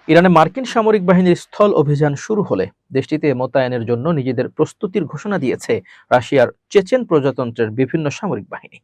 ইরানে মার্কিন সামরিক বাহিনীর স্থল অভিযান শুরু হলে দেশটিতে মোতায়েনের জন্য নিজেদের প্রস্তুতির ঘোষণা দিয়েছে রাশিয়ার চেচেন প্রজাতন্ত্রের বিভিন্ন সামরিক বাহিনী।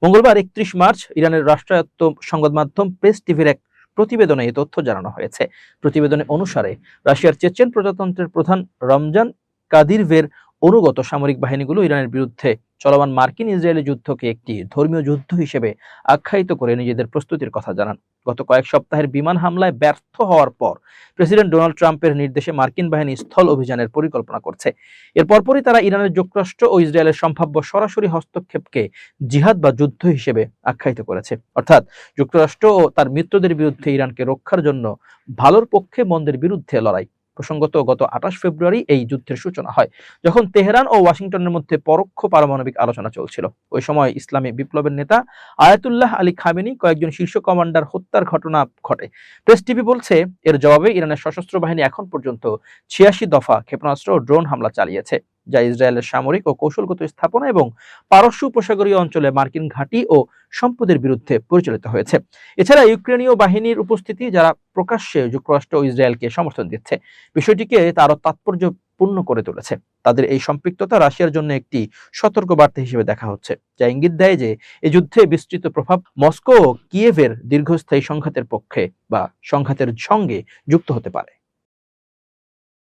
মঙ্গলবার 31 মার্চ ইরানের রাষ্ট্রায়ত্ত সংবাদ মাধ্যম প্রেস টিভির এক প্রতিবেদনে এই তথ্য জানানো হয়েছে। প্রতিবেদনে অনুসারে রাশিয়ার চেচেন প্রজাতন্ত্রের প্রধান রমজান কাদিরভের অনুগত সামরিক বাহিনীগুলো ইরানের বিরুদ্ধে চলমান মার্কিন ইসরায়েলি যুদ্ধকে একটি ধর্মীয় যুদ্ধ হিসেবে আখ্যায়িত করে নিজেদের প্রস্তুতির কথা জানান। গত কয়েক সপ্তাহের বিমান হামলায় ব্যর্থ হওয়ার পর প্রেসিডেন্ট ডোনাল্ড ট্রাম্পের নির্দেশে মার্কিন বাহিনী স্থল অভিযানের পরিকল্পনা করছে। এর পরপরই তারা ইরানের যুক্তরাষ্ট্র ও ইসরায়েলের সম্ভাব্য সরাসরি হস্তক্ষেপকে জিহাদ বা যুদ্ধ হিসেবে আখ্যায়িত করেছে। অর্থাৎ যুক্তরাষ্ট্র ও তার মিত্রদের বিরুদ্ধে ইরানকে রক্ষার জন্য ভালোর পক্ষে মন্দের বিরুদ্ধে লড়াই। প্রসঙ্গত, গত 28 ফেব্রুয়ারি এই যুদ্ধের সূচনা হয়, যখন তেহরান ও ওয়াশিংটনের মধ্যে পরোক্ষ পারমাণবিক আলোচনা চলছিল। ওই সময় ইসলামী বিপ্লবের নেতা আয়াতুল্লাহ আলী খামেনি কয়েকজন শীর্ষ কমান্ডার হত্যার ঘটনা ঘটে। প্রেস টিভি বলছে, এর জবাবে ইরানের সশস্ত্র বাহিনী এখন পর্যন্ত 86 দফা ক্ষেপণাস্ত্র ও ড্রোন হামলা চালিয়েছে, যা ইসরায়েলের সামরিক ও কৌশলগত স্থাপনা এবং পারস্য উপসাগরীয় অঞ্চলে মার্কিন ঘাঁটি ও সম্পদের বিরুদ্ধে পরিচালিত হয়েছে। এছাড়া ইউক্রেনীয় বাহিনীর উপস্থিতি, যারা প্রকাশ্যে যুক্তরাষ্ট্র ও ইসরায়েলকে সমর্থন দিচ্ছে, বিষয়টিকে আরো তাৎপর্যপূর্ণ করে তুলেছে। তাদের এই সম্পৃক্ততা রাশিয়ার জন্য একটি সতর্ক বার্তা হিসেবে দেখা হচ্ছে, যা ইঙ্গিত দেয় যে এই যুদ্ধে বিস্তৃত প্রভাব মস্কো ও কিয়েভের দীর্ঘস্থায়ী সংঘাতের পক্ষে বা সংঘাতের সঙ্গে যুক্ত হতে পারে।